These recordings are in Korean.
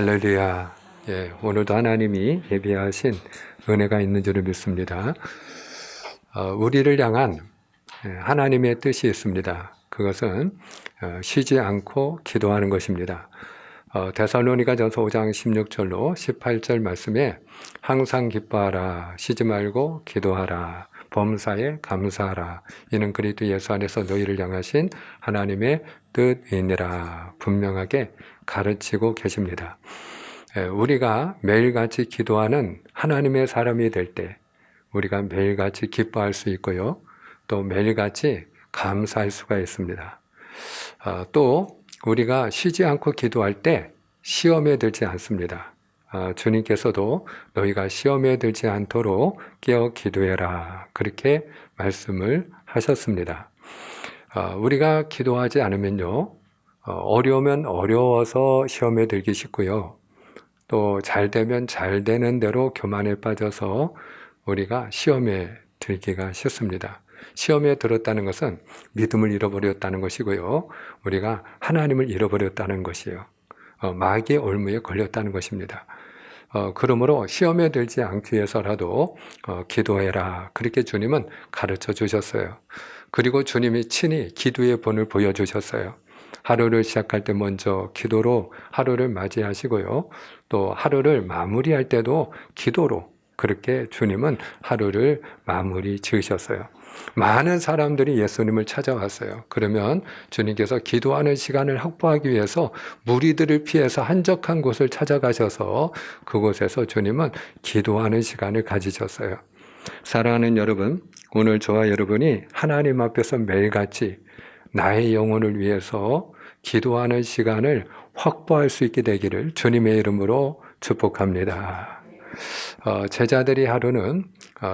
할렐루야. 예, 오늘도 하나님이 예비하신 은혜가 있는 줄을 믿습니다. 우리를 향한 하나님의 뜻이 있습니다. 그것은 쉬지 않고 기도하는 것입니다. 데살로니가전서 5장 16절로 18절 말씀에 항상 기뻐하라, 쉬지 말고 기도하라, 범사에 감사하라, 이는 그리스도 예수 안에서 너희를 향하신 하나님의 뜻이니라 분명하게 가르치고 계십니다. 우리가 매일같이 기도하는 하나님의 사람이 될 때 우리가 매일같이 기뻐할 수 있고요, 또 매일같이 감사할 수가 있습니다. 또 우리가 쉬지 않고 기도할 때 시험에 들지 않습니다. 주님께서도 너희가 시험에 들지 않도록 깨어 기도해라, 그렇게 말씀을 하셨습니다. 우리가 기도하지 않으면요, 어려우면 어려워서 시험에 들기 쉽고요, 또 잘 되면 잘 되는 대로 교만에 빠져서 우리가 시험에 들기가 쉽습니다. 시험에 들었다는 것은 믿음을 잃어버렸다는 것이고요, 우리가 하나님을 잃어버렸다는 것이에요. 마귀의 올무에 걸렸다는 것입니다. 그러므로 시험에 들지 않기 위해서라도 기도해라, 그렇게 주님은 가르쳐 주셨어요. 그리고 주님이 친히 기도의 본을 보여주셨어요. 하루를 시작할 때 먼저 기도로 하루를 맞이하시고요, 또 하루를 마무리할 때도 기도로 그렇게 주님은 하루를 마무리 지으셨어요. 많은 사람들이 예수님을 찾아왔어요. 그러면 주님께서 기도하는 시간을 확보하기 위해서 무리들을 피해서 한적한 곳을 찾아가셔서 그곳에서 주님은 기도하는 시간을 가지셨어요. 사랑하는 여러분, 오늘 저와 여러분이 하나님 앞에서 매일같이 나의 영혼을 위해서 기도하는 시간을 확보할 수 있게 되기를 주님의 이름으로 축복합니다. 제자들이 하루는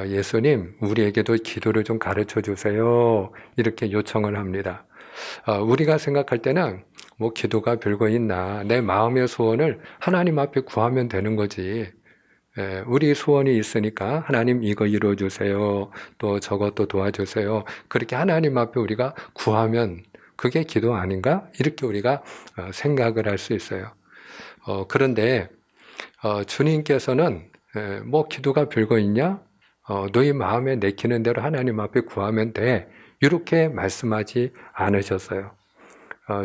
예수님, 우리에게도 기도를 좀 가르쳐 주세요, 이렇게 요청을 합니다. 우리가 생각할 때는 뭐 기도가 별거 있나, 내 마음의 소원을 하나님 앞에 구하면 되는 거지, 우리 소원이 있으니까 하나님 이거 이루어주세요, 또 저것도 도와주세요, 그렇게 하나님 앞에 우리가 구하면 그게 기도 아닌가? 이렇게 우리가 생각을 할 수 있어요. 그런데 주님께서는 뭐 기도가 별거 있냐? 너희 마음에 내키는 대로 하나님 앞에 구하면 돼, 이렇게 말씀하지 않으셨어요.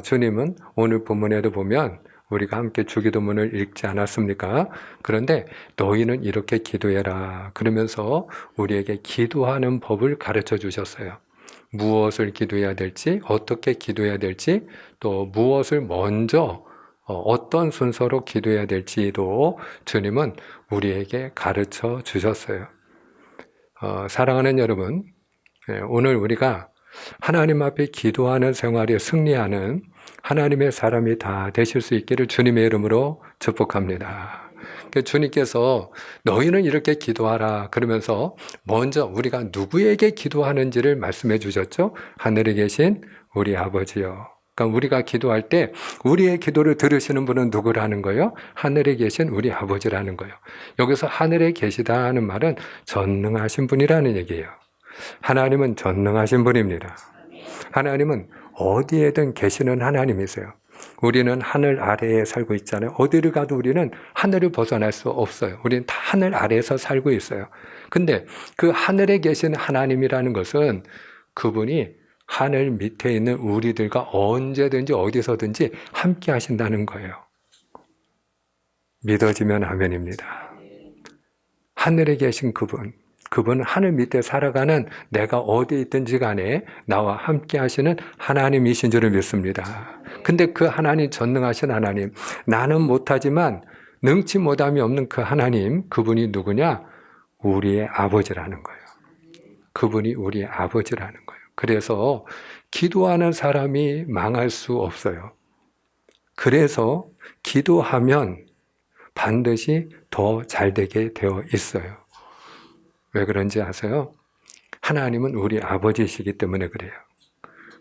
주님은 오늘 본문에도 보면 우리가 함께 주기도문을 읽지 않았습니까? 그런데 너희는 이렇게 기도해라, 그러면서 우리에게 기도하는 법을 가르쳐 주셨어요. 무엇을 기도해야 될지, 어떻게 기도해야 될지, 또 무엇을 먼저 어떤 순서로 기도해야 될지도 주님은 우리에게 가르쳐 주셨어요. 사랑하는 여러분, 오늘 우리가 하나님 앞에 기도하는 생활에 승리하는 하나님의 사람이 다 되실 수 있기를 주님의 이름으로 축복합니다. 주님께서 너희는 이렇게 기도하라 그러면서 먼저 우리가 누구에게 기도하는지를 말씀해 주셨죠. 하늘에 계신 우리 아버지요. 그러니까 우리가 기도할 때 우리의 기도를 들으시는 분은 누구라는 거예요? 하늘에 계신 우리 아버지라는 거예요. 여기서 하늘에 계시다 하는 말은 전능하신 분이라는 얘기예요. 하나님은 전능하신 분입니다. 하나님은 어디에든 계시는 하나님이세요. 우리는 하늘 아래에 살고 있잖아요. 어디를 가도 우리는 하늘을 벗어날 수 없어요. 우리는 다 하늘 아래에서 살고 있어요. 근데 그 하늘에 계신 하나님이라는 것은 그분이 하늘 밑에 있는 우리들과 언제든지 어디서든지 함께 하신다는 거예요. 믿어지면 아멘입니다. 하늘에 계신 그분은 하늘 밑에 살아가는 내가 어디 있든지 간에 나와 함께 하시는 하나님이신 줄을 믿습니다. 근데 그 하나님, 전능하신 하나님, 나는 못하지만 능치 못함이 없는 그 하나님, 그분이 누구냐? 우리의 아버지라는 거예요. 그분이 우리의 아버지라는 거예요. 그래서 기도하는 사람이 망할 수 없어요. 그래서 기도하면 반드시 더 잘되게 되어 있어요. 왜 그런지 아세요? 하나님은 우리 아버지시기 때문에 그래요.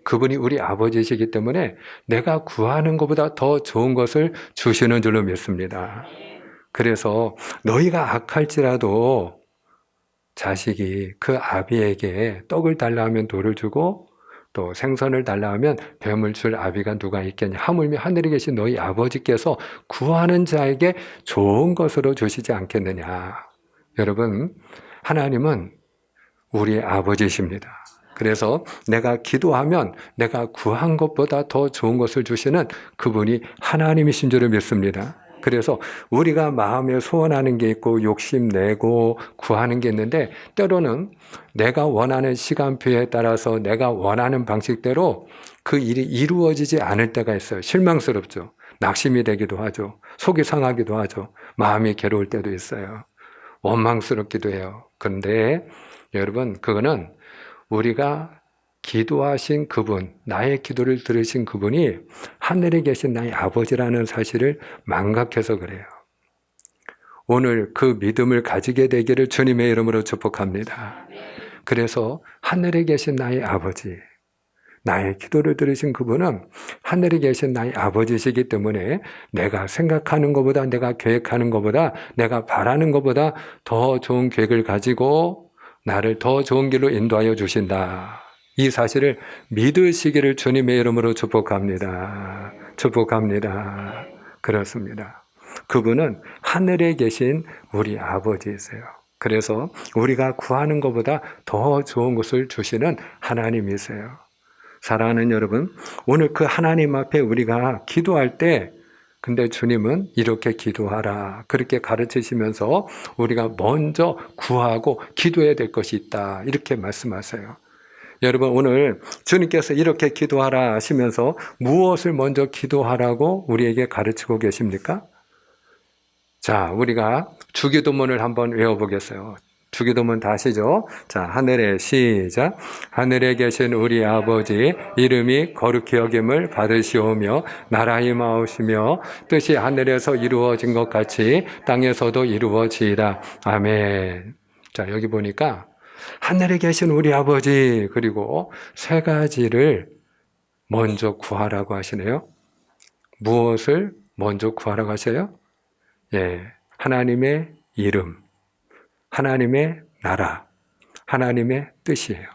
그분이 우리 아버지시기 때문에 내가 구하는 것보다 더 좋은 것을 주시는 줄로 믿습니다. 그래서 너희가 악할지라도 자식이 그 아비에게 떡을 달라 하면 돌을 주고 또 생선을 달라 하면 뱀을 줄 아비가 누가 있겠냐. 하물며 하늘에 계신 너희 아버지께서 구하는 자에게 좋은 것으로 주시지 않겠느냐. 여러분, 하나님은 우리의 아버지이십니다. 그래서 내가 기도하면 내가 구한 것보다 더 좋은 것을 주시는 그분이 하나님이신 줄을 믿습니다. 그래서 우리가 마음에 소원하는 게 있고 욕심내고 구하는 게 있는데 때로는 내가 원하는 시간표에 따라서 내가 원하는 방식대로 그 일이 이루어지지 않을 때가 있어요. 실망스럽죠. 낙심이 되기도 하죠. 속이 상하기도 하죠. 마음이 괴로울 때도 있어요. 원망스럽기도 해요. 그런데 여러분, 그거는 우리가 기도하신 그분, 나의 기도를 들으신 그분이 하늘에 계신 나의 아버지라는 사실을 망각해서 그래요. 오늘 그 믿음을 가지게 되기를 주님의 이름으로 축복합니다. 그래서 하늘에 계신 나의 아버지, 나의 기도를 들으신 그분은 하늘에 계신 나의 아버지시기 때문에 내가 생각하는 것보다, 내가 계획하는 것보다, 내가 바라는 것보다 더 좋은 계획을 가지고 나를 더 좋은 길로 인도하여 주신다. 이 사실을 믿으시기를 주님의 이름으로 축복합니다. 축복합니다. 그렇습니다. 그분은 하늘에 계신 우리 아버지이세요. 그래서 우리가 구하는 것보다 더 좋은 것을 주시는 하나님이세요. 사랑하는 여러분, 오늘 그 하나님 앞에 우리가 기도할 때 근데 주님은 이렇게 기도하라 그렇게 가르치시면서 우리가 먼저 구하고 기도해야 될 것이 있다 이렇게 말씀하세요. 여러분, 오늘 주님께서 이렇게 기도하라 하시면서 무엇을 먼저 기도하라고 우리에게 가르치고 계십니까? 자, 우리가 주기도문을 한번 외워보겠어요. 주기도문 다 아시죠? 자, 하늘에 시작. 하늘에 계신 우리 아버지 이름이 거룩히 여김을 받으시오며 나라의 마오시며 뜻이 하늘에서 이루어진 것 같이 땅에서도 이루어지이다. 아멘. 자, 여기 보니까 하늘에 계신 우리 아버지 그리고 세 가지를 먼저 구하라고 하시네요. 무엇을 먼저 구하라고 하셔요? 예, 하나님의 이름, 하나님의 나라, 하나님의 뜻이에요.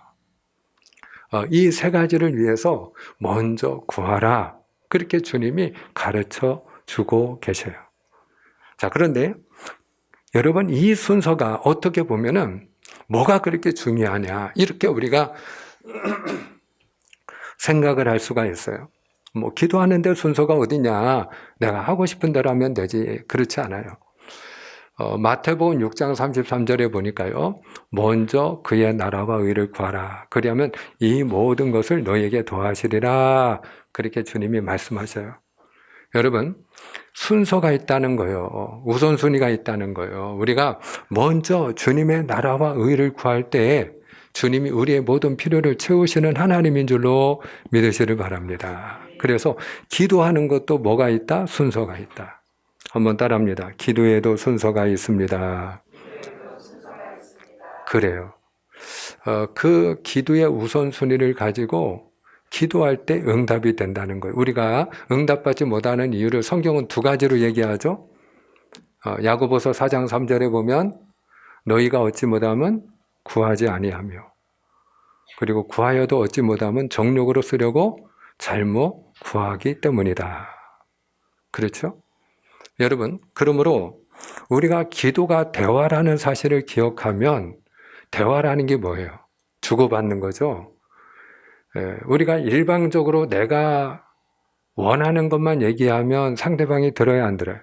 이 세 가지를 위해서 먼저 구하라. 그렇게 주님이 가르쳐 주고 계셔요. 자, 그런데 여러분, 이 순서가 어떻게 보면은 뭐가 그렇게 중요하냐 이렇게 우리가 생각을 할 수가 있어요. 뭐 기도하는데 순서가 어디냐, 내가 하고 싶은 대로 하면 되지. 그렇지 않아요. 마태복음 6장 33절에 보니까요, 먼저 그의 나라와 의를 구하라. 그리하면 이 모든 것을 너에게 더하시리라. 그렇게 주님이 말씀하셔요. 여러분, 순서가 있다는 거예요. 우선순위가 있다는 거예요. 우리가 먼저 주님의 나라와 의를 구할 때 주님이 우리의 모든 필요를 채우시는 하나님인 줄로 믿으시길 바랍니다. 그래서 기도하는 것도 뭐가 있다? 순서가 있다. 한번 따라합니다. 기도에도 순서가 있습니다. 그래요. 그 기도의 우선순위를 가지고 기도할 때 응답이 된다는 거예요. 우리가 응답받지 못하는 이유를 성경은 두 가지로 얘기하죠. 야고보서 4장 3절에 보면 너희가 얻지 못하면 구하지 아니하며, 그리고 구하여도 얻지 못하면 정욕으로 쓰려고 잘못 구하기 때문이다. 그렇죠? 여러분, 그러므로 우리가 기도가 대화라는 사실을 기억하면, 대화라는 게 뭐예요? 주고받는 거죠. 우리가 일방적으로 내가 원하는 것만 얘기하면 상대방이 들어야 안 들어요?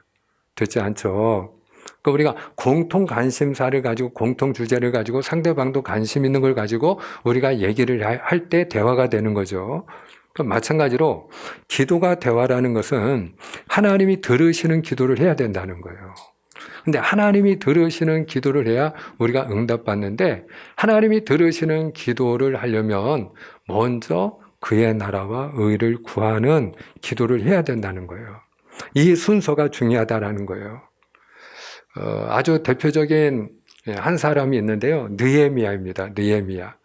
듣지 않죠. 그러니까 우리가 공통 관심사를 가지고, 공통 주제를 가지고 상대방도 관심 있는 걸 가지고 우리가 얘기를 할 때 대화가 되는 거죠. 그러니까 마찬가지로 기도가 대화라는 것은 하나님이 들으시는 기도를 해야 된다는 거예요. 근데 하나님이 들으시는 기도를 해야 우리가 응답받는데, 하나님이 들으시는 기도를 하려면 먼저 그의 나라와 의를 구하는 기도를 해야 된다는 거예요. 이 순서가 중요하다라는 거예요. 아주 대표적인 한 사람이 있는데요. 느헤미야입니다. 느헤미야.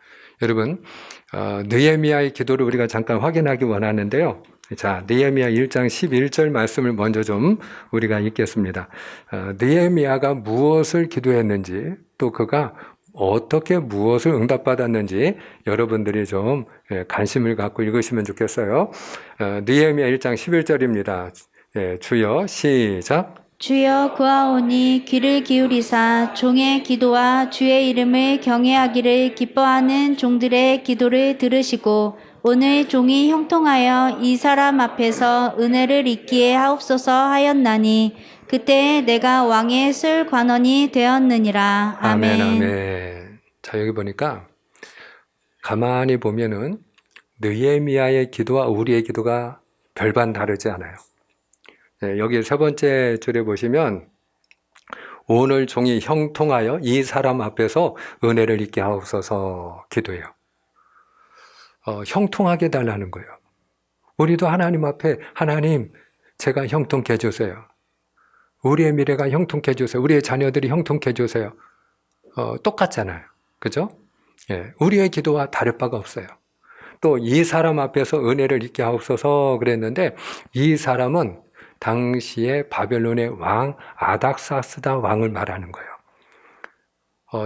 여러분, 느헤미야의 기도를 우리가 잠깐 확인하기 원하는데요. 자, 느헤미야 1장 11절 말씀을 먼저 좀 우리가 읽겠습니다. 느헤미야가 무엇을 기도했는지, 또 그가 어떻게 무엇을 응답받았는지 여러분들이 좀 관심을 갖고 읽으시면 좋겠어요. 느헤미야 1장 11절입니다. 주여 시작. 주여 구하오니 귀를 기울이사 종의 기도와 주의 이름을 경외하기를 기뻐하는 종들의 기도를 들으시고 오늘 종이 형통하여 이 사람 앞에서 은혜를 입기에 하옵소서 하였나니 그때 내가 왕의 술 관원이 되었느니라. 아멘, 아멘. 아멘. 자, 여기 보니까 가만히 보면은 느헤미야의 기도와 우리의 기도가 별반 다르지 않아요. 여기 세 번째 줄에 보시면 오늘 종이 형통하여 이 사람 앞에서 은혜를 입게 하옵소서 기도해요. 형통하게 달라는 거예요. 우리도 하나님 앞에 하나님 제가 형통케 해주세요. 우리의 미래가 형통케 해주세요. 우리의 자녀들이 형통케 해주세요. 똑같잖아요. 그죠? 우리의 기도와 다를 바가 없어요. 또 이 사람 앞에서 은혜를 입게 하옵소서 그랬는데 이 사람은 당시에 바벨론의 왕 아닥사스다 왕을 말하는 거예요.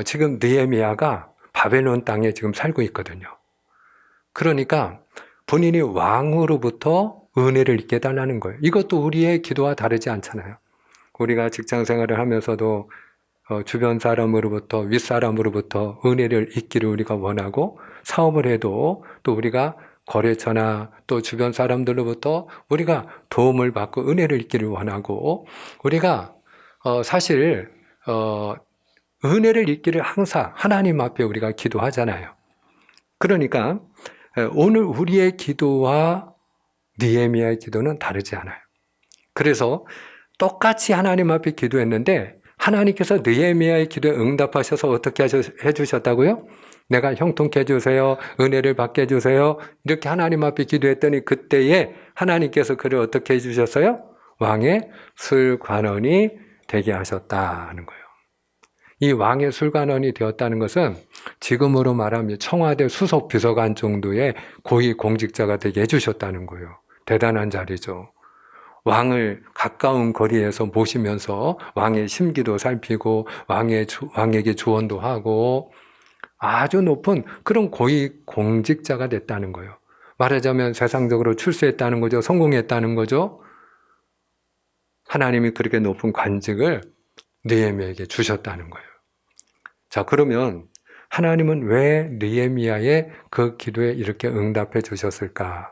지금 느헤미야가 바벨론 땅에 지금 살고 있거든요. 그러니까 본인이 왕으로부터 은혜를 입게 해달라는 거예요. 이것도 우리의 기도와 다르지 않잖아요. 우리가 직장 생활을 하면서도 주변 사람으로부터 윗사람으로부터 은혜를 입기를 우리가 원하고 사업을 해도 또 우리가 거래처나 또 주변 사람들로부터 우리가 도움을 받고 은혜를 입기를 원하고 우리가 사실 은혜를 입기를 항상 하나님 앞에 우리가 기도하잖아요. 그러니까 오늘 우리의 기도와 느헤미야의 기도는 다르지 않아요. 그래서 똑같이 하나님 앞에 기도했는데 하나님께서 느헤미야의 기도에 응답하셔서 어떻게 해주셨다고요? 내가 형통케 해주세요. 은혜를 받게 해주세요. 이렇게 하나님 앞에 기도했더니 그때에 하나님께서 그를 어떻게 해주셨어요? 왕의 술관원이 되게 하셨다는 거예요. 이 왕의 술관원이 되었다는 것은 지금으로 말하면 청와대 수석 비서관 정도의 고위 공직자가 되게 해주셨다는 거예요. 대단한 자리죠. 왕을 가까운 거리에서 모시면서 왕의 심기도 살피고 왕에게 조언도 하고 아주 높은 그런 고위 공직자가 됐다는 거예요. 말하자면 세상적으로 출세했다는 거죠. 성공했다는 거죠. 하나님이 그렇게 높은 관직을 느헤미야에게 주셨다는 거예요. 자, 그러면 하나님은 왜 느헤미야의 그 기도에 이렇게 응답해 주셨을까?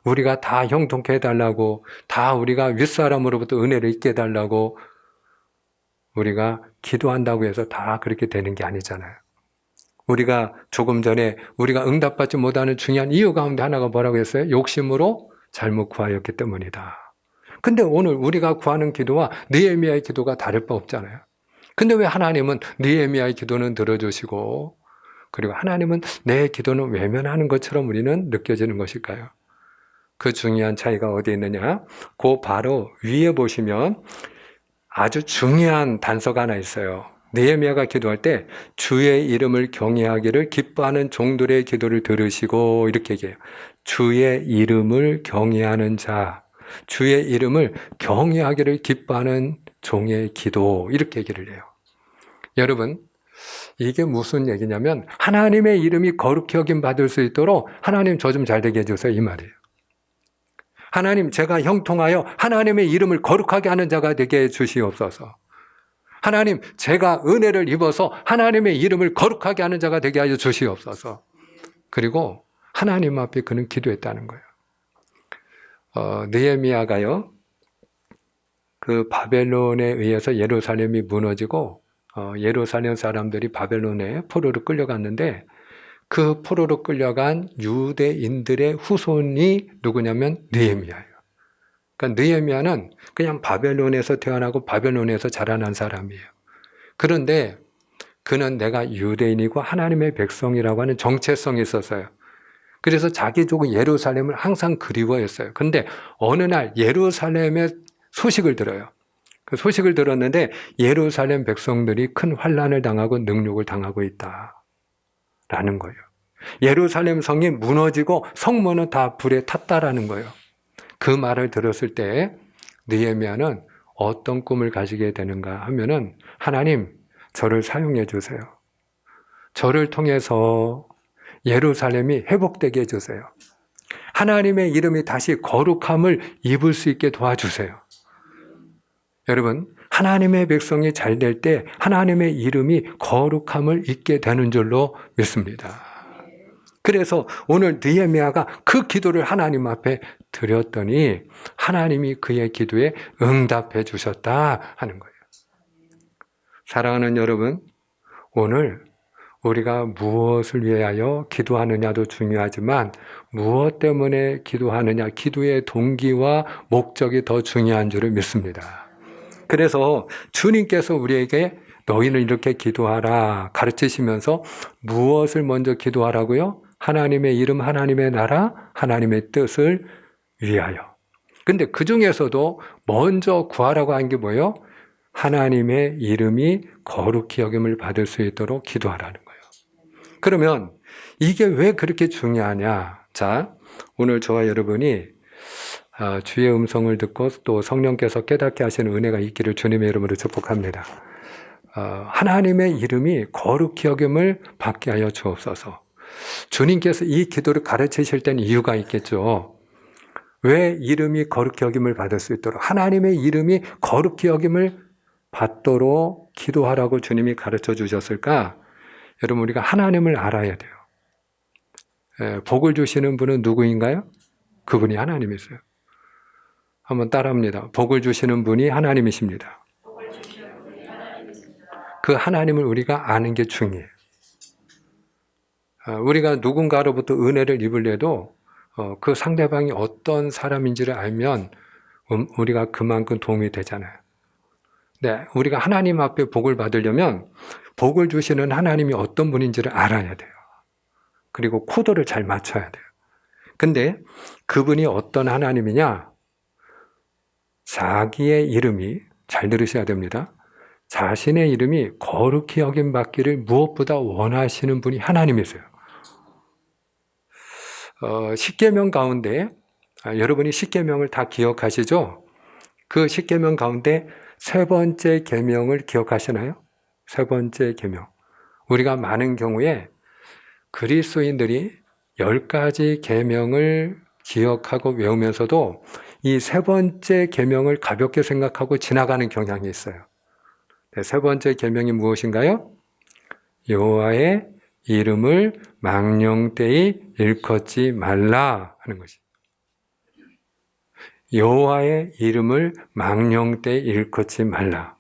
우리가 다 형통케 해달라고, 다 우리가 윗사람으로부터 은혜를 입게 해달라고 우리가 기도한다고 해서 다 그렇게 되는 게 아니잖아요. 우리가 조금 전에 우리가 응답받지 못하는 중요한 이유 가운데 하나가 뭐라고 했어요? 욕심으로 잘못 구하였기 때문이다. 근데 오늘 우리가 구하는 기도와 느헤미야의 기도가 다를 바 없잖아요. 근데 왜 하나님은 느헤미야의 기도는 들어주시고 그리고 하나님은 내 기도는 외면하는 것처럼 우리는 느껴지는 것일까요? 그 중요한 차이가 어디에 있느냐? 그 바로 위에 보시면 아주 중요한 단서가 하나 있어요. 느헤미야가 기도할 때 주의 이름을 경외하기를 기뻐하는 종들의 기도를 들으시고 이렇게 얘기해요. 주의 이름을 경외하는 자, 주의 이름을 경외하기를 기뻐하는 종의 기도 이렇게 얘기를 해요. 여러분 이게 무슨 얘기냐면 하나님의 이름이 거룩히 여김 받을 수 있도록 하나님 저 좀 잘 되게 해주세요 이 말이에요. 하나님 제가 형통하여 하나님의 이름을 거룩하게 하는 자가 되게 해주시옵소서. 하나님 제가 은혜를 입어서 하나님의 이름을 거룩하게 하는 자가 되게 하여 주시옵소서. 그리고 하나님 앞에 그는 기도했다는 거예요. 느헤미야가요 그 바벨론에 의해서 예루살렘이 무너지고 예루살렘 사람들이 바벨론에 포로로 끌려갔는데 그 포로로 끌려간 유대인들의 후손이 누구냐면 느헤미야예요. 그러니까 느헤미야는 그냥 바벨론에서 태어나고 바벨론에서 자라난 사람이에요. 그런데 그는 내가 유대인이고 하나님의 백성이라고 하는 정체성이 있었어요. 그래서 자기 족은 예루살렘을 항상 그리워했어요. 근데 어느 날 예루살렘의 소식을 들어요. 그 소식을 들었는데 예루살렘 백성들이 큰 환난을 당하고 능욕을 당하고 있다라는 거예요. 예루살렘 성이 무너지고 성문은 다 불에 탔다라는 거예요. 그 말을 들었을 때 느헤미야는 어떤 꿈을 가지게 되는가 하면은 하나님 저를 사용해 주세요. 저를 통해서 예루살렘이 회복되게 해주세요. 하나님의 이름이 다시 거룩함을 입을 수 있게 도와주세요. 여러분, 하나님의 백성이 잘 될 때 하나님의 이름이 거룩함을 입게 되는 줄로 믿습니다. 그래서 오늘 느헤미야가 그 기도를 하나님 앞에 드렸더니 하나님이 그의 기도에 응답해 주셨다 하는 거예요. 사랑하는 여러분, 오늘 우리가 무엇을 위하여 기도하느냐도 중요하지만 무엇 때문에 기도하느냐, 기도의 동기와 목적이 더 중요한 줄을 믿습니다. 그래서 주님께서 우리에게 너희는 이렇게 기도하라 가르치시면서 무엇을 먼저 기도하라고요? 하나님의 이름, 하나님의 나라, 하나님의 뜻을 위하여. 근데 그 중에서도 먼저 구하라고 한 게 뭐예요? 하나님의 이름이 거룩히 여김을 받을 수 있도록 기도하라는 거예요. 그러면 이게 왜 그렇게 중요하냐? 자, 오늘 저와 여러분이 주의 음성을 듣고 또 성령께서 깨닫게 하시는 은혜가 있기를 주님의 이름으로 축복합니다. 하나님의 이름이 거룩히 여김을 받게 하여 주옵소서. 주님께서 이 기도를 가르치실 때는 이유가 있겠죠. 왜 이름이 거룩히 여김을 받을 수 있도록, 하나님의 이름이 거룩히 여김을 받도록 기도하라고 주님이 가르쳐 주셨을까? 여러분, 우리가 하나님을 알아야 돼요. 복을 주시는 분은 누구인가요? 그분이 하나님이세요. 한번 따라합니다. 복을 주시는 분이 하나님이십니다. 그 하나님을 우리가 아는 게 중요해요. 우리가 누군가로부터 은혜를 입으려도 그 상대방이 어떤 사람인지를 알면 우리가 그만큼 도움이 되잖아요. 네, 우리가 하나님 앞에 복을 받으려면 복을 주시는 하나님이 어떤 분인지를 알아야 돼요. 그리고 코드를 잘 맞춰야 돼요. 근데 그분이 어떤 하나님이냐? 자기의 이름이, 잘 들으셔야 됩니다. 자신의 이름이 거룩히 여김 받기를 무엇보다 원하시는 분이 하나님이세요. 십계명 가운데 여러분이 십계명을 다 기억하시죠? 그 십계명 가운데 세 번째 계명을 기억하시나요? 세 번째 계명. 우리가 많은 경우에 그리스도인들이 10가지 계명을 기억하고 외우면서도 이 세 번째 계명을 가볍게 생각하고 지나가는 경향이 있어요. 네, 세 번째 계명이 무엇인가요? 여호와의 이름을 망령되이 일컫지 말라 하는 것이. 여호와의 이름을 망령되이 일컫지 말라.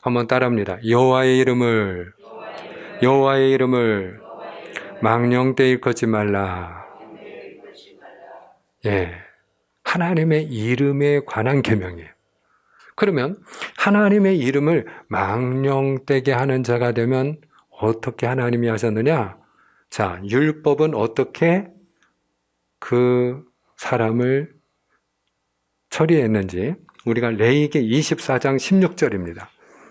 한번 따라합니다. 여호와의 이름을 망령되이 일컫지 말라. 예, 하나님의 이름에 관한 계명이에요. 그러면 하나님의 이름을 망령되게 하는 자가 되면 어떻게 하나님이 하셨느냐? 자, 율법은 어떻게 그 사람을 처리했는지 우리가 레위기 24장 16절입니다.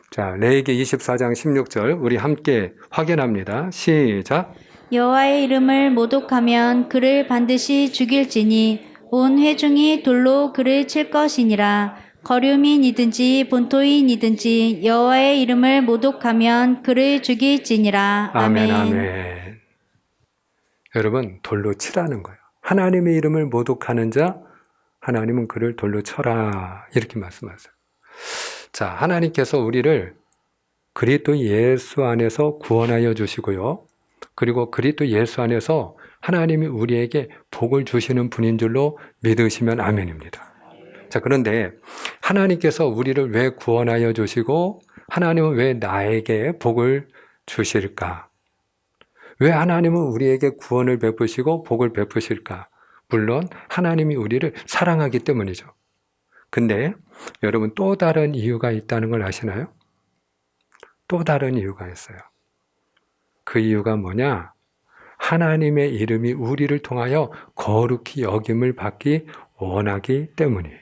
자, 레위기 24장 16절 우리 함께 확인합니다. 시작. 여호와의 이름을 모독하면 그를 반드시 죽일지니 온 회중이 돌로 그를 칠 것이니라. 거류민이든지 본토인이든지 여호와의 이름을 모독하면 그를 죽일지니라. 아멘, 아멘. 아멘. 여러분, 돌로 치라는 거예요. 하나님의 이름을 모독하는 자, 하나님은 그를 돌로 쳐라. 이렇게 말씀하세요. 자, 하나님께서 우리를 그리스도 예수 안에서 구원하여 주시고요. 그리고 그리스도 예수 안에서 하나님이 우리에게 복을 주시는 분인 줄로 믿으시면 아멘입니다. 자, 그런데 하나님께서 우리를 왜 구원하여 주시고 하나님은 왜 나에게 복을 주실까? 왜 하나님은 우리에게 구원을 베푸시고 복을 베푸실까? 물론 하나님이 우리를 사랑하기 때문이죠. 근데 여러분 또 다른 이유가 있다는 걸 아시나요? 또 다른 이유가 있어요. 그 이유가 뭐냐? 하나님의 이름이 우리를 통하여 거룩히 여김을 받기 원하기 때문이에요.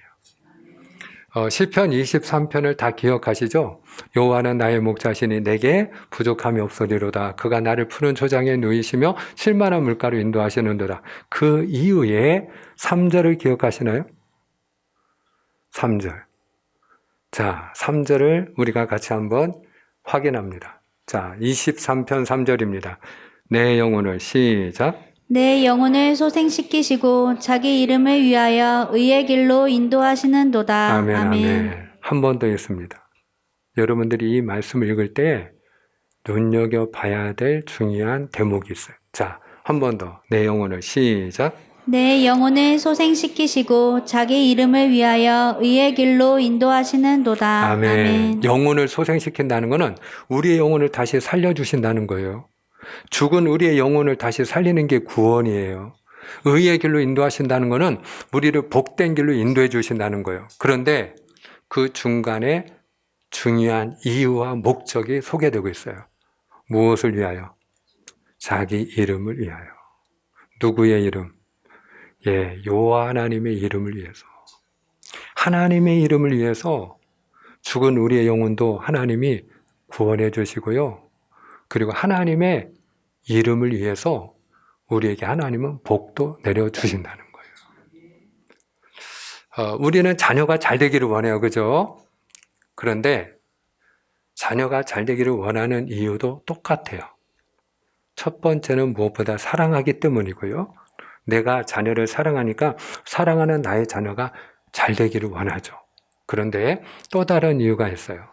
시편 23편을 다 기억하시죠? 여호와는 나의 목자시니 내게 부족함이 없으리로다. 그가 나를 푸른 초장에 누이시며 실만한 물가로 인도하시는도다. 그 이후에 3절을 기억하시나요? 3절. 자, 3절을 우리가 같이 한번 확인합니다. 자, 23편 3절입니다. 내 영혼을 시작. 내 영혼을 소생시키시고 자기 이름을 위하여 의의 길로 인도하시는도다. 아멘, 아멘. 한 번 더 있습니다. 여러분들이 이 말씀을 읽을 때 눈여겨봐야 될 중요한 대목이 있어요. 자, 한 번 더. 내 영혼을 시작. 내 영혼을 소생시키시고 자기 이름을 위하여 의의 길로 인도하시는도다. 아멘. 영혼을 소생시킨다는 것은 우리의 영혼을 다시 살려주신다는 거예요. 죽은 우리의 영혼을 다시 살리는 게 구원이에요. 의의 길로 인도하신다는 것은 우리를 복된 길로 인도해 주신다는 거예요. 그런데 그 중간에 중요한 이유와 목적이 소개되고 있어요. 무엇을 위하여? 자기 이름을 위하여. 누구의 이름? 여호와 하나님의 이름을 위해서. 하나님의 이름을 위해서 죽은 우리의 영혼도 하나님이 구원해 주시고요. 그리고 하나님의 이름을 위해서 우리에게 하나님은 복도 내려주신다는 거예요. 우리는 자녀가 잘 되기를 원해요. 그죠? 그런데 자녀가 잘 되기를 원하는 이유도 똑같아요. 첫 번째는 무엇보다 사랑하기 때문이고요. 내가 자녀를 사랑하니까 사랑하는 나의 자녀가 잘 되기를 원하죠. 그런데 또 다른 이유가 있어요.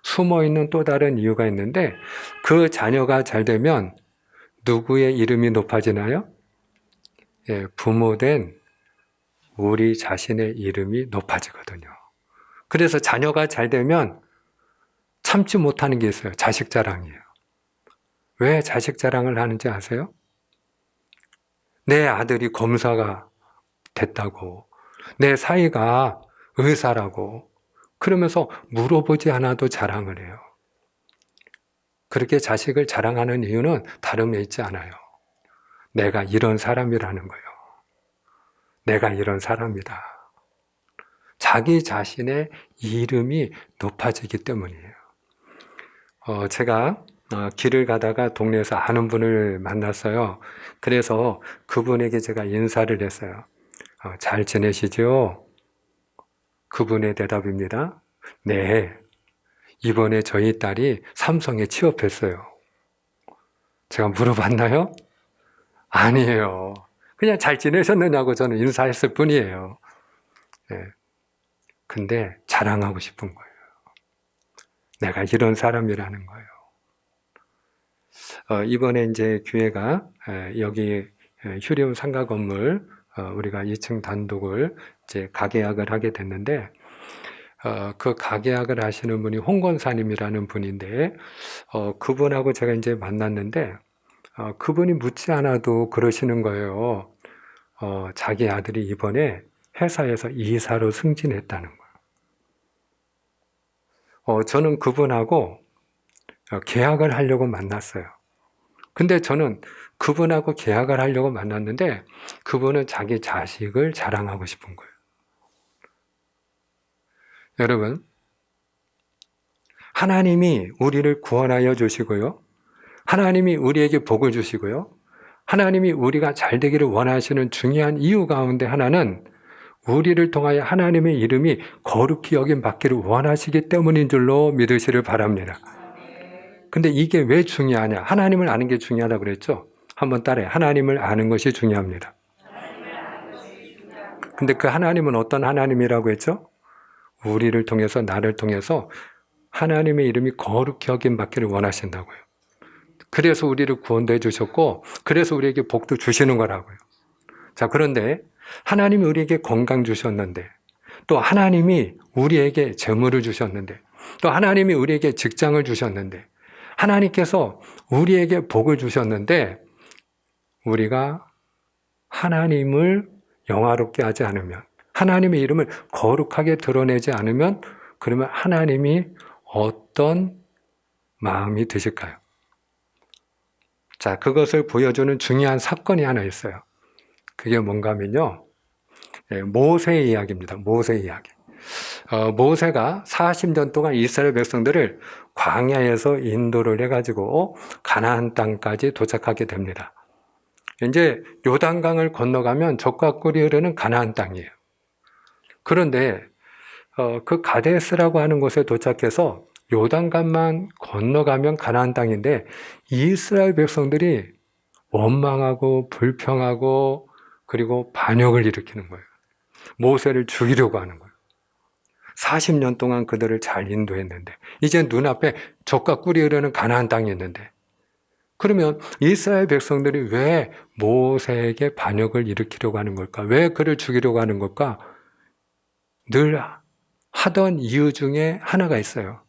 숨어있는 또 다른 이유가 있는데 그 자녀가 잘 되면 누구의 이름이 높아지나요? 부모된 우리 자신의 이름이 높아지거든요. 그래서 자녀가 잘 되면 참지 못하는 게 있어요. 자식 자랑이에요. 왜 자식 자랑을 하는지 아세요? 내 아들이 검사가 됐다고, 내 사이가 의사라고, 그러면서 물어보지 않아도 자랑을 해요. 그렇게 자식을 자랑하는 이유는 다름에 있지 않아요. 내가 이런 사람이라는 거예요. 내가 이런 사람이다. 자기 자신의 이름이 높아지기 때문이에요. 제가 길을 가다가 동네에서 아는 분을 만났어요. 그래서 그분에게 제가 인사를 했어요. 잘 지내시죠? 그분의 대답입니다. 네, 이번에 저희 딸이 삼성에 취업했어요. 제가 물어봤나요? 아니에요. 그냥 잘 지내셨느냐고 저는 인사했을 뿐이에요. 근데 자랑하고 싶은 거예요. 내가 이런 사람이라는 거예요. 이번에 이제 교회가 여기 휴리움 상가 건물 우리가 2층 단독을 이제 가계약을 하게 됐는데 그 가계약을 하시는 분이 홍 권사님이라는 분인데 그분하고 제가 이제 만났는데 그분이 묻지 않아도 그러시는 거예요. 자기 아들이 이번에 회사에서 이사로 승진했다는 거예요. 저는 그분하고 계약을 하려고 만났어요. 근데 저는 그분하고 계약을 하려고 만났는데 그분은 자기 자식을 자랑하고 싶은 거예요. 여러분, 하나님이 우리를 구원하여 주시고요. 하나님이 우리에게 복을 주시고요. 하나님이 우리가 잘 되기를 원하시는 중요한 이유 가운데 하나는 우리를 통하여 하나님의 이름이 거룩히 여김 받기를 원하시기 때문인 줄로 믿으시를 바랍니다. 근데 이게 왜 중요하냐? 하나님을 아는 게 중요하다고 그랬죠? 한번 따라해. 하나님을 아는 것이 중요합니다. 근데 그 하나님은 어떤 하나님이라고 했죠? 우리를 통해서, 나를 통해서 하나님의 이름이 거룩히 여김 받기를 원하신다고요. 그래서 우리를 구원도 해주셨고, 그래서 우리에게 복도 주시는 거라고요. 자, 그런데 하나님이 우리에게 건강 주셨는데, 또 하나님이 우리에게 재물을 주셨는데, 또 하나님이 우리에게 직장을 주셨는데, 하나님께서 우리에게 복을 주셨는데, 우리가 하나님을 영화롭게 하지 않으면, 하나님의 이름을 거룩하게 드러내지 않으면, 그러면 하나님이 어떤 마음이 드실까요? 자, 그것을 보여주는 중요한 사건이 하나 있어요. 그게 뭔가 하면요. 모세의 이야기입니다. 모세의 이야기. 모세가 40년 동안 이스라엘 백성들을 광야에서 인도를 해가지고 가나안 땅까지 도착하게 됩니다. 이제 요단강을 건너가면 젖과 꿀이 흐르는 가나안 땅이에요. 그런데 그 가데스라고 하는 곳에 도착해서 요단강만 건너가면 가나안 땅인데 이스라엘 백성들이 원망하고 불평하고 그리고 반역을 일으키는 거예요. 모세를 죽이려고 하는 거예요. 40년 동안 그들을 잘 인도했는데 이제 눈앞에 젖과 꿀이 흐르는 가나안 땅이 있는데, 그러면 이스라엘 백성들이 왜 모세에게 반역을 일으키려고 하는 걸까? 왜 그를 죽이려고 하는 걸까? 늘 하던 이유 중에 하나가 있어요.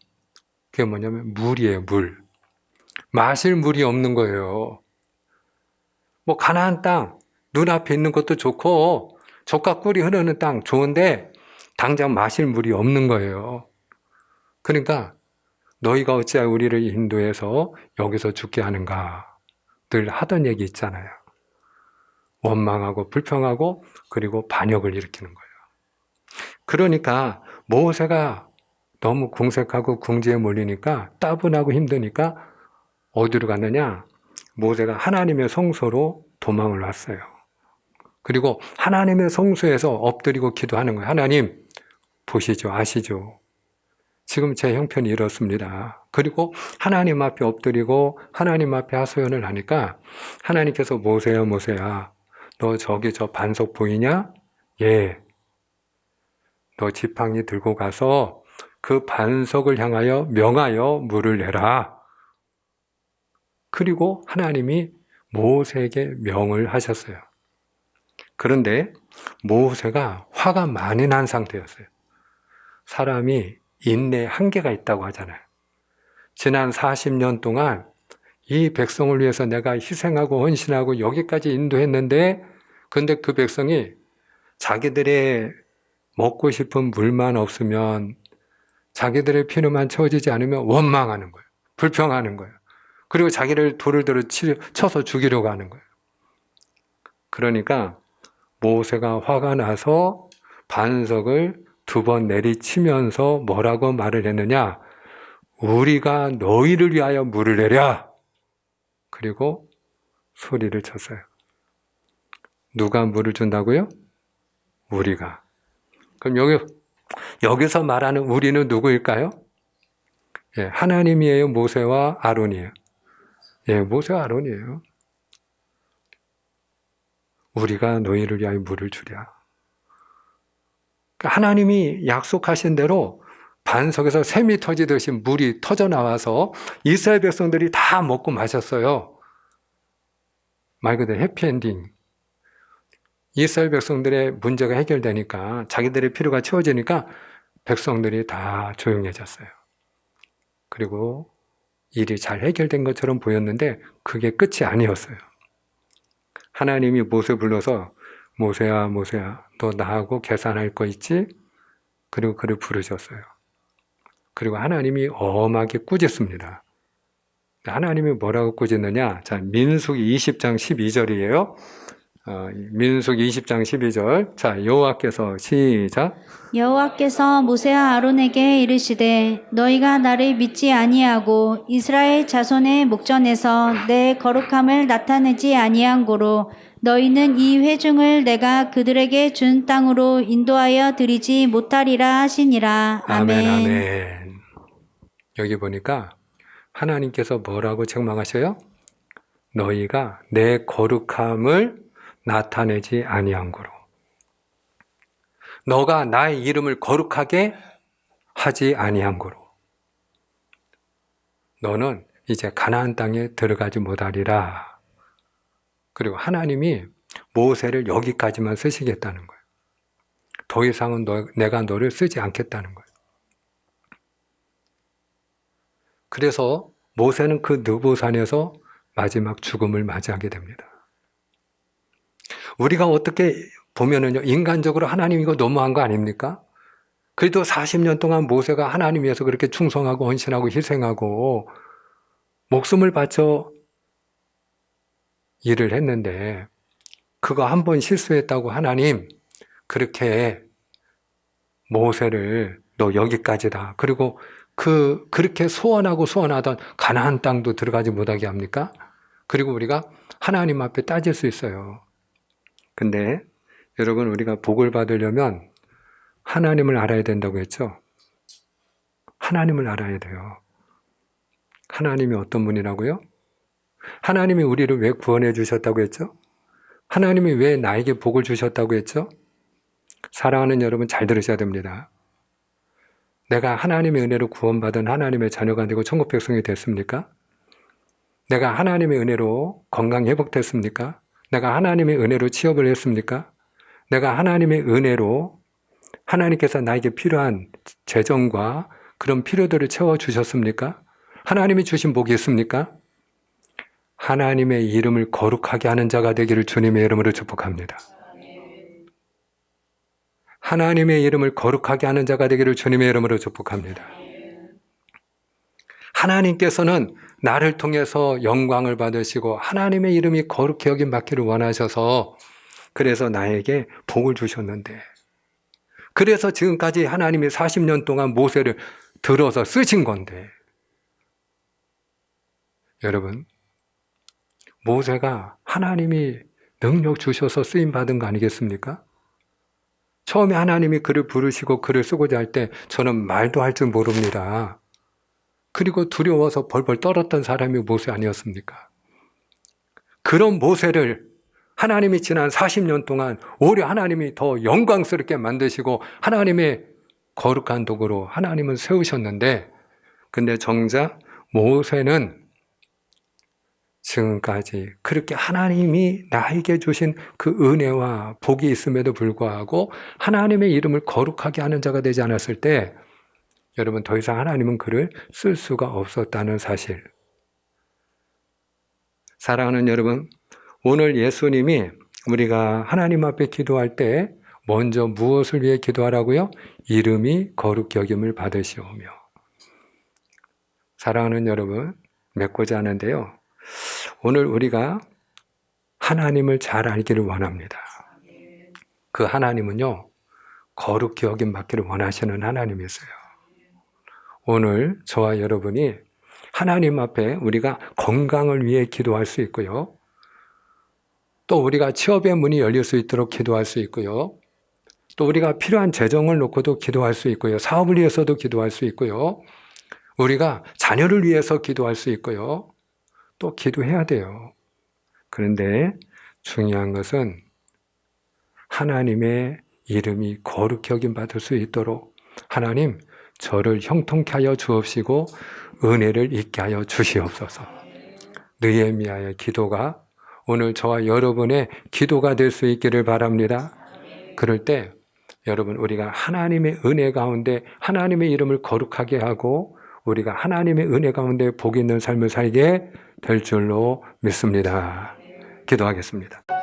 그게 뭐냐면 물이에요. 물. 마실 물이 없는 거예요. 뭐 가나안 땅 눈앞에 있는 것도 좋고 젖과 꿀이 흐르는 땅 좋은데 당장 마실 물이 없는 거예요. 그러니까 너희가 어찌하여 우리를 인도해서 여기서 죽게 하는가? 늘 하던 얘기 있잖아요. 원망하고 불평하고 그리고 반역을 일으키는 거예요. 그러니까 모세가 너무 궁색하고 궁지에 몰리니까 따분하고 힘드니까 어디로 갔느냐? 모세가 하나님의 성소로 도망을 왔어요. 그리고 하나님의 성소에서 엎드리고 기도하는 거예요. 하나님 보시죠, 아시죠? 지금 제 형편이 이렇습니다. 그리고 하나님 앞에 엎드리고 하나님 앞에 하소연을 하니까 하나님께서 모세야 모세야 너 저기 저 반석 보이냐? 예. 너 지팡이 들고 가서 그 반석을 향하여 명하여 물을 내라. 그리고 하나님이 모세에게 명을 하셨어요. 그런데 모세가 화가 많이 난 상태였어요. 사람이 인내에 한계가 있다고 하잖아요. 지난 40년 동안 이 백성을 위해서 내가 희생하고 헌신하고 여기까지 인도했는데, 근데 그 백성이 자기들의 먹고 싶은 물만 없으면, 자기들의 필요만 채워지지 않으면 원망하는 거예요. 불평하는 거예요. 그리고 자기를 돌을 들어 쳐서 죽이려고 하는 거예요. 그러니까 모세가 화가 나서 반석을 2번 내리치면서 뭐라고 말을 했느냐? 우리가 너희를 위하여 물을 내랴. 그리고 소리를 쳤어요. 누가 물을 준다고요? 우리가. 그럼 여기서 말하는 우리는 누구일까요? 예, 하나님이에요? 모세와 아론이에요? 예, 모세와 아론이에요. 우리가 너희를 위하여 물을 주랴. 하나님이 약속하신 대로 반석에서 샘이 터지듯이 물이 터져 나와서 이스라엘 백성들이 다 먹고 마셨어요. 말 그대로 해피엔딩. 이스라엘 백성들의 문제가 해결되니까, 자기들의 필요가 채워지니까 백성들이 다 조용해졌어요. 그리고 일이 잘 해결된 것처럼 보였는데 그게 끝이 아니었어요. 하나님이 모세 불러서 모세야 모세야 너 나하고 계산할 거 있지? 그리고 그를 부르셨어요. 그리고 하나님이 엄하게 꾸짖습니다. 하나님이 뭐라고 꾸짖느냐? 자, 민수기 20장 12절이에요. 민수기 20장 12절. 자, 여호와께서 시작. 여호와께서 모세와 아론에게 이르시되 너희가 나를 믿지 아니하고 이스라엘 자손의 목전에서 내 거룩함을 나타내지 아니한 고로 너희는 이 회중을 내가 그들에게 준 땅으로 인도하여 드리지 못하리라 하시니라. 아멘, 아멘. 아멘. 여기 보니까 하나님께서 뭐라고 책망하셔요? 너희가 내 거룩함을 나타내지 아니한 거로. 너가 나의 이름을 거룩하게 하지 아니한 거로. 너는 이제 가나안 땅에 들어가지 못하리라. 그리고 하나님이 모세를 여기까지만 쓰시겠다는 거예요. 더 이상은 내가 너를 쓰지 않겠다는 거예요. 그래서 모세는 그 느보산에서 마지막 죽음을 맞이하게 됩니다. 우리가 어떻게 보면은요, 인간적으로 하나님 이거 너무한 거 아닙니까? 그래도 40년 동안 모세가 하나님 위해서 그렇게 충성하고 헌신하고 희생하고 목숨을 바쳐 일을 했는데, 그거 한 번 실수했다고 하나님 그렇게 모세를 너 여기까지다. 그리고 그렇게 소원하던 가나안 땅도 들어가지 못하게 합니까? 그리고 우리가 하나님 앞에 따질 수 있어요. 근데 여러분, 우리가 복을 받으려면 하나님을 알아야 된다고 했죠. 하나님을 알아야 돼요. 하나님이 어떤 분이라고요? 하나님이 우리를 왜 구원해 주셨다고 했죠? 하나님이 왜 나에게 복을 주셨다고 했죠? 사랑하는 여러분, 잘 들으셔야 됩니다. 내가 하나님의 은혜로 구원받은 하나님의 자녀가 되고 천국 백성이 됐습니까? 내가 하나님의 은혜로 건강 회복됐습니까? 내가 하나님의 은혜로 취업을 했습니까? 내가 하나님의 은혜로 하나님께서 나에게 필요한 재정과 그런 필요들을 채워주셨습니까? 하나님이 주신 복이 있습니까? 하나님의 이름을 거룩하게 하는 자가 되기를 주님의 이름으로 축복합니다. 하나님의 이름을 거룩하게 하는 자가 되기를 주님의 이름으로 축복합니다. 하나님께서는 나를 통해서 영광을 받으시고 하나님의 이름이 거룩히 여김 받기를 원하셔서 그래서 나에게 복을 주셨는데, 그래서 지금까지 하나님이 40년 동안 모세를 들어서 쓰신 건데, 여러분, 모세가 하나님이 능력 주셔서 쓰임 받은 거 아니겠습니까? 처음에 하나님이 그를 부르시고 글을 쓰고자 할 때 저는 말도 할 줄 모릅니다. 그리고 두려워서 벌벌 떨었던 사람이 모세 아니었습니까? 그런 모세를 하나님이 지난 40년 동안 오히려 하나님이 더 영광스럽게 만드시고 하나님의 거룩한 도구로 하나님은 세우셨는데, 근데 정작 모세는 지금까지 그렇게 하나님이 나에게 주신 그 은혜와 복이 있음에도 불구하고 하나님의 이름을 거룩하게 하는 자가 되지 않았을 때, 여러분, 더 이상 하나님은 그를 쓸 수가 없었다는 사실. 사랑하는 여러분, 오늘 예수님이 우리가 하나님 앞에 기도할 때 먼저 무엇을 위해 기도하라고요? 이름이 거룩히 여김을 받으시오며. 사랑하는 여러분, 맺고자 하는데요, 오늘 우리가 하나님을 잘 알기를 원합니다. 그 하나님은요, 거룩히 여김 받기를 원하시는 하나님이세요. 오늘 저와 여러분이 하나님 앞에 우리가 건강을 위해 기도할 수 있고요, 또 우리가 취업의 문이 열릴 수 있도록 기도할 수 있고요, 또 우리가 필요한 재정을 놓고도 기도할 수 있고요, 사업을 위해서도 기도할 수 있고요, 우리가 자녀를 위해서 기도할 수 있고요, 또 기도해야 돼요. 그런데 중요한 것은 하나님의 이름이 거룩히 여김 받을 수 있도록 하나님, 저를 형통케 하여 주옵시고 은혜를 있게 하여 주시옵소서. 느헤미야의 기도가 오늘 저와 여러분의 기도가 될 수 있기를 바랍니다. 그럴 때 여러분, 우리가 하나님의 은혜 가운데 하나님의 이름을 거룩하게 하고 우리가 하나님의 은혜 가운데 복 있는 삶을 살게 될 줄로 믿습니다. 기도하겠습니다.